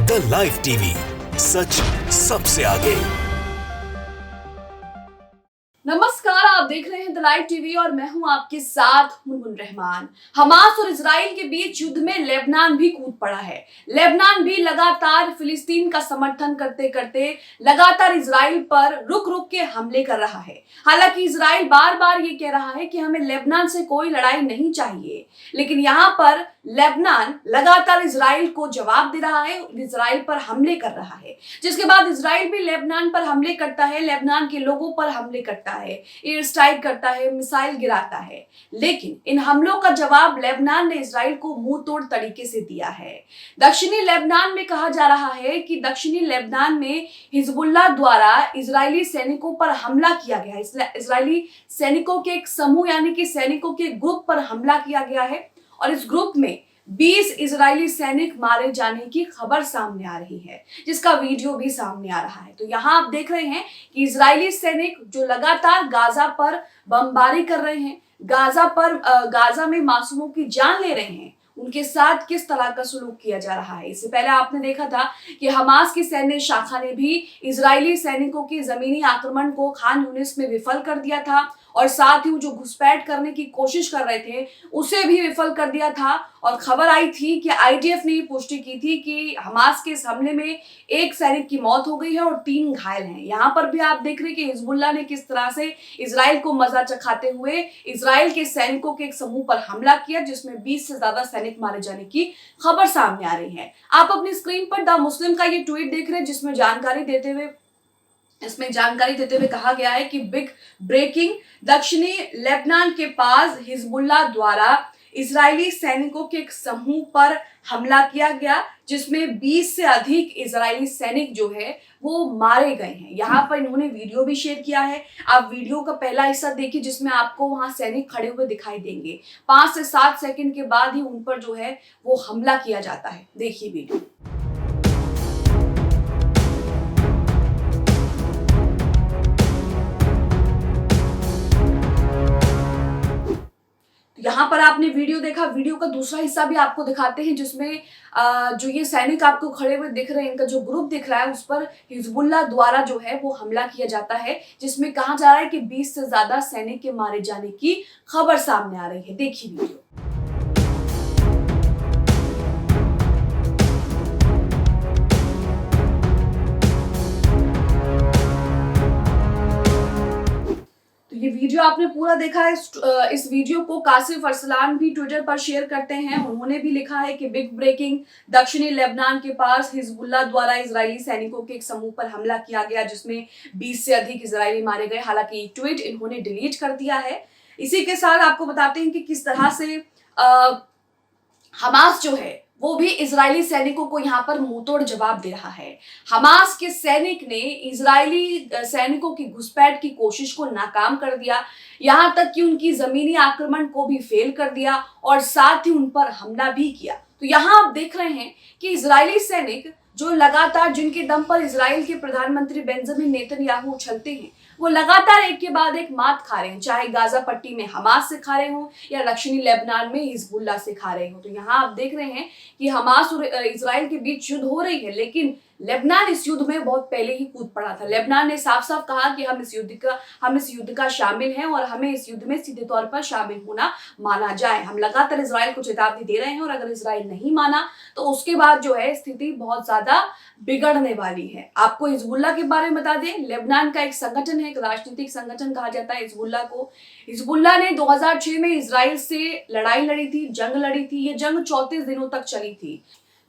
The live TV, सच सबसे आगे। नमस्कार, आप देख रहे हैं द लाइव टीवी और मैं हूं आपके साथ मुनमुन रहमान। हमास और इजराइल के बीच युद्ध में लेबनान भी कूद पड़ा है। लेबनान भी लगातार फिलिस्तीन का समर्थन करते करते लगातार इजराइल पर रुक रुक के हमले कर रहा है। हालांकि इजराइल बार बार ये कह रहा है कि हमें लेबनान से कोई लड़ाई नहीं चाहिए, लेकिन यहाँ पर लेबनान लगातार इजराइल को जवाब दे रहा है, इजराइल पर हमले कर रहा है, जिसके बाद इजराइल भी लेबनान पर हमले करता है, लेबनान के लोगों पर हमले करता है, एयर स्ट्राइक करता है, मिसाइल गिराता है। लेकिन इन हमलों का जवाब लेबनान ने इजराइल को मुंह तोड़ तरीके से दिया है। दक्षिणी लेबनान में कहा जा रहा है कि दक्षिणी लेबनान में हिजबुल्लाह द्वारा इजरायली सैनिकों पर हमला किया गया है। इजरायली सैनिकों के एक समूह यानी कि सैनिकों के ग्रुप पर हमला किया गया है और इस ग्रुप में 20 इजरायली सैनिक मारे जाने की खबर सामने आ रही है, जिसका वीडियो भी सामने आ रहा है। तो यहाँ आप देख रहे हैं कि इजरायली सैनिक जो लगातार गाजा पर बमबारी कर रहे हैं, गाजा में मासूमों की जान ले रहे हैं, उनके साथ किस तरह का सलूक किया जा रहा है। इससे पहले आपने देखा था कि हमास की सैन्य शाखा ने भी इजरायली सैनिकों के जमीनी आक्रमण को खान यूनिस में विफल कर दिया था और साथ ही जो घुसपैठ करने की कोशिश कर रहे थे उसे भी विफल कर दिया था। और खबर आई थी कि आईडीएफ ने पुष्टि की थी कि हमास के इस हमले में एक सैनिक की मौत हो गई है और 3 घायल हैं। यहाँ पर भी आप देख रहे हैं कि हिजबुल्लाह ने किस तरह से इजराइल को मजा चखाते हुए इजराइल के सैनिकों के एक समूह पर हमला किया, जिसमें 20 से ज्यादा सैनिक मारे जाने की खबर सामने आ रही है। आप अपनी स्क्रीन पर द मुस्लिम का ये ट्वीट देख रहे हैं, जिसमें जानकारी देते हुए कहा गया है कि बिग ब्रेकिंग, दक्षिणी लेबनान के पास हिजबुल्लाह द्वारा इजरायली सैनिकों के एक समूह पर हमला किया गया, जिसमें 20 से अधिक इजरायली सैनिक जो है वो मारे गए हैं। यहाँ पर इन्होंने वीडियो भी शेयर किया है। आप वीडियो का पहला हिस्सा देखिए, जिसमें आपको वहां सैनिक खड़े हुए दिखाई देंगे। 5 से 7 सेकंड के बाद ही उन पर जो है वो हमला किया जाता है। देखिए वीडियो। यहाँ पर आपने वीडियो देखा, वीडियो का दूसरा हिस्सा भी आपको दिखाते हैं, जिसमें जो ये सैनिक आपको खड़े हुए दिख रहे हैं, इनका जो ग्रुप दिख रहा है उस पर हिजबुल्लाह द्वारा जो है वो हमला किया जाता है, जिसमें कहा जा रहा है कि 20 से ज्यादा सैनिक के मारे जाने की खबर सामने आ रही है। देखिए वीडियो। ये वीडियो आपने पूरा देखा है। इस वीडियो को कासिफ अरसलान भी ट्विटर पर शेयर करते हैं। उन्होंने भी लिखा है कि बिग ब्रेकिंग, दक्षिणी लेबनान के पास हिजबुल्लाह द्वारा इजरायली सैनिकों के एक समूह पर हमला किया गया, जिसमें 20 से अधिक इजरायली मारे गए। हालांकि ये ट्वीट इन्होंने डिलीट कर दिया है। इसी के साथ आपको बताते हैं कि किस तरह से हमास जो है वो भी इजरायली सैनिकों को यहाँ पर मुंहतोड़ जवाब दे रहा है। हमास के सैनिक ने इजरायली सैनिकों की घुसपैठ की कोशिश को नाकाम कर दिया, यहाँ तक कि उनकी जमीनी आक्रमण को भी फेल कर दिया और साथ ही उन पर हमला भी किया। तो यहाँ आप देख रहे हैं कि इजरायली सैनिक जो लगातार, जिनके दम पर इजराइल के प्रधानमंत्री बेंजामिन नेतन्याहू उछलते हैं, वो लगातार एक के बाद एक मात खा रहे हैं, चाहे गाजा पट्टी में हमास से खा रहे हो या दक्षिणी लेबनान में हिजबुल्लाह से खा रहे हो। तो यहाँ आप देख रहे हैं कि हमास और इजराइल के बीच युद्ध हो रही है, लेकिन लेबनान इस युद्ध में बहुत पहले ही कूद पड़ा था। लेबनान ने साफ साफ कहा कि हम इस युद्ध का शामिल हैं और हमें इस युद्ध में सीधे तौर पर शामिल होना माना जाए। हम लगातार इजराइल को चेतावनी दे रहे हैं और अगर इजराइल नहीं माना तो उसके बाद जो है स्थिति बहुत ज्यादा बिगड़ने वाली है। आपको हिजबुल्लाह के बारे में बता दें, लेबनान का एक संगठन है, एक राजनीतिक संगठन कहा जाता है हिजबुल्लाह को। हिजबुल्लाह ने 2006 में इजराइल से लड़ाई लड़ी थी, जंग लड़ी थी। ये जंग 34 दिनों तक चली थी।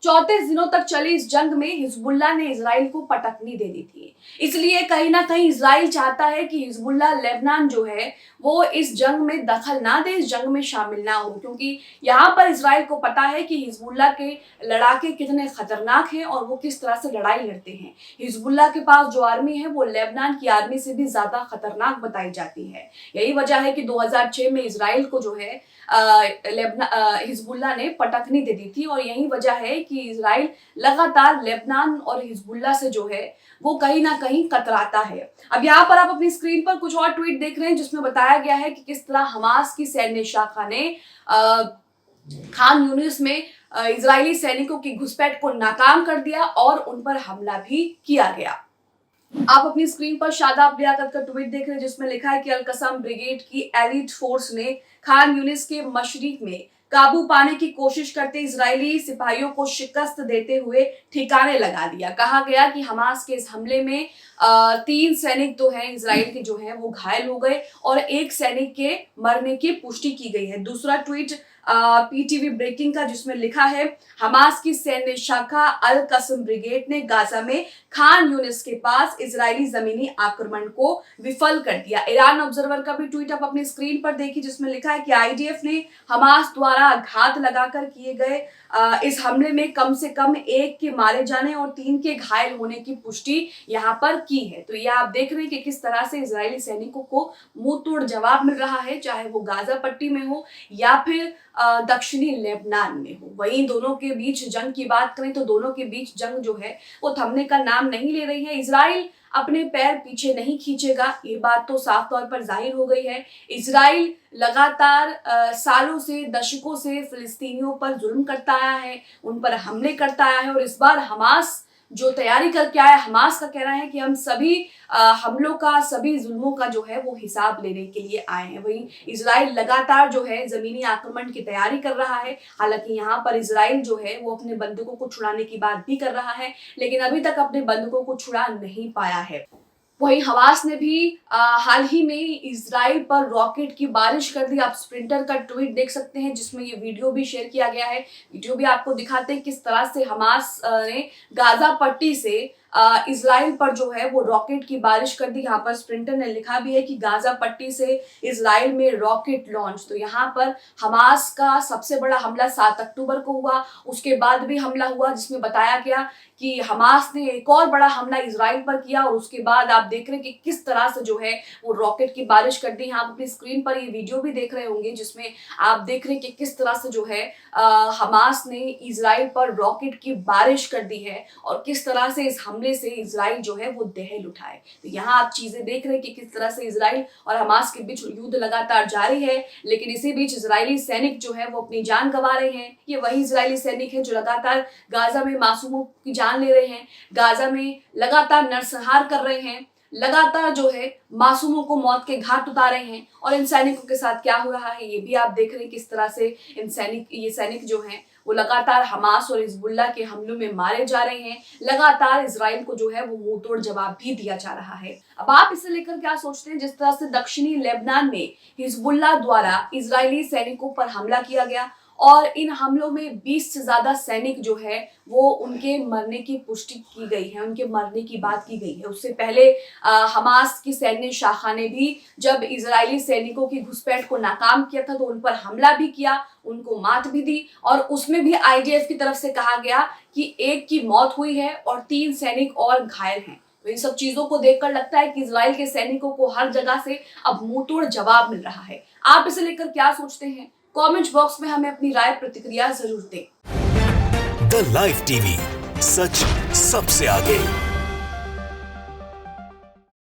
34 दिनों तक चली इस जंग में हिजबुल्लाह ने इजराइल को पटकनी दे दी थी। इसलिए कहीं ना कहीं इजराइल चाहता है कि हिजबुल्लाह लेबनान जो है वो इस जंग में दखल ना दे, इस जंग में शामिल ना हो, क्योंकि यहाँ पर इजराइल को पता है कि हिजबुल्लाह के लड़ाके कितने खतरनाक हैं और वो किस तरह से लड़ाई लड़ते हैं। हिजबुल्लाह के पास जो आर्मी है वो लेबनान की आर्मी से भी ज्यादा खतरनाक बताई जाती है। यही वजह है कि 2006 में इजराइल को जो है हिजबुल्लाह ने पटकनी दे दी थी और यही वजह है कि इजराइल लगातार लेबनान और हिजबुल्लाह से जो है वो कहीं ना कहीं कतराता है। अब यहाँ पर आप अपनी स्क्रीन पर कुछ और ट्वीट देख रहे हैं, जिसमें बताया गया है कि किस तरह हमास की सैन्य शाखा ने खान यूनिस में इजरायली सैनिकों की घुसपैठ को नाकाम कर दिया और उन पर हमला भी किया गया। आप अपनी स्क्रीन पर शादाब लियाकत का ट्वीट देख रहे हैं जिसमें लिखा है कि अल कसम ब्रिगेड की एलीट फोर्स ने खान यूनिस के मशरिक में काबू पाने की कोशिश करते इजरायली सिपाहियों को शिकस्त देते हुए ठिकाने लगा दिया। कहा गया कि हमास के इस हमले में 3 सैनिक तो हैं इजराइल के जो हैं वो घायल हो गए और 1 सैनिक के मरने की पुष्टि की गई है। दूसरा ट्वीट पीटीवी ब्रेकिंग का जिसमें लिखा है हमास की सैन्य शाखा अल कसम ब्रिगेड ने गाजा में खान यूनिस के पास इजरायली जमीनी आक्रमण को विफल कर दिया। ईरान ऑब्जर्वर का भी ट्वीट आप अपनी स्क्रीन पर देखिए जिसमें लिखा है कि आईडीएफ ने हमास द्वारा घात लगाकर किए गए इस हमले में कम से कम 1 के मारे जाने और 3 के घायल होने की पुष्टि यहाँ पर की है। तो ये आप देख रहे हैं कि किस तरह से इजरायली सैनिकों को मुंह तोड़ जवाब मिल रहा है, चाहे वो गाजा पट्टी में हो या फिर दक्षिणी लेबनान में हो। वहीं दोनों के बीच जंग की बात करें तो दोनों के बीच जंग जो है वो थमने का नाम नहीं ले रही है। इजराइल अपने पैर पीछे नहीं खींचेगा, ये बात तो साफ तौर पर जाहिर हो गई है। इजराइल लगातार सालों से दशकों से फिलिस्तीनियों पर जुल्म करता आया है, उन पर हमले करता आया है और इस बार हमास जो तैयारी करके आया, हमास का कहना है कि हम सभी हमलों का, सभी जुल्मों का जो है वो हिसाब लेने के लिए आए हैं। वहीं इजराइल लगातार जो है जमीनी आक्रमण की तैयारी कर रहा है। हालांकि यहाँ पर इजराइल जो है वो अपने बंदूकों को छुड़ाने की बात भी कर रहा है, लेकिन अभी तक अपने बंदूकों को छुड़ा नहीं पाया है। वहीं हमास ने भी हाल ही में इजराइल पर रॉकेट की बारिश कर दी। आप स्प्रिंटर का ट्वीट देख सकते हैं जिसमें ये वीडियो भी शेयर किया गया है। वीडियो भी आपको दिखाते हैं किस तरह से हमास ने गाजा पट्टी से इजराइल पर जो है वो रॉकेट की बारिश कर दी। यहाँ पर स्प्रिंटर ने लिखा भी है कि गाजा पट्टी से इजराइल में रॉकेट लॉन्च। तो यहाँ पर हमास का सबसे बड़ा हमला 7 अक्टूबर को हुआ, उसके बाद भी हमला हुआ जिसमें बताया गया कि हमास ने एक और बड़ा हमला इजराइल पर किया और उसके बाद आप देख रहे हैं कि किस तरह से जो है वो रॉकेट की बारिश कर दी। आप अपनी स्क्रीन पर ये वीडियो भी देख रहे होंगे जिसमें आप देख रहे हैं कि किस तरह से जो है हमास ने इजराइल पर रॉकेट की बारिश कर दी है और किस तरह से इस हमले से इजराइल जो है वो दहल उठाए। तो यहाँ आप चीजें देख रहे हैं कि किस तरह से इजराइल और हमास के बीच युद्ध लगातार जारी है, लेकिन इसी बीच इजरायली सैनिक जो है वो अपनी जान गंवा रहे हैं। ये वही इजरायली सैनिक है जो लगातार गाजा में मासूमों की जान ले रहे हैं, गाजा में लगातार नरसंहार कर रहे हैं, लगातार जो है मासूमों को मौत के घाट उतार रहे हैं। और इन सैनिकों के साथ क्या हो रहा है ये भी आप देख रहे हैं किस तरह से ये सैनिक जो हैं वो लगातार हमास और हिजबुल्ला के हमलों में मारे जा रहे हैं। लगातार इजराइल को जो है वो मुंह तोड़ जवाब भी दिया जा रहा है। अब आप इसे लेकर क्या सोचते हैं? जिस तरह से दक्षिणी लेबनान में हिजबुल्ला द्वारा इजरायली सैनिकों पर हमला किया गया और इन हमलों में 20 से ज्यादा सैनिक जो है वो उनके मरने की पुष्टि की गई है, उनके मरने की बात की गई है। उससे पहले हमास की सैन्य शाखा ने भी जब इजरायली सैनिकों की घुसपैठ को नाकाम किया था तो उन पर हमला भी किया, उनको मात भी दी और उसमें भी आईडीएफ की तरफ से कहा गया कि 1 की मौत हुई है और 3 सैनिक और घायल हैं। तो इन सब चीजों को देखकर लगता है कि इजराइल के सैनिकों को हर जगह से अब मुंह तोड़ जवाब मिल रहा है। आप इसे लेकर क्या सोचते हैं? कमेंट बॉक्स में हमें अपनी राय प्रतिक्रिया जरूर दें। द लाइव टीवी, सच सबसे आगे।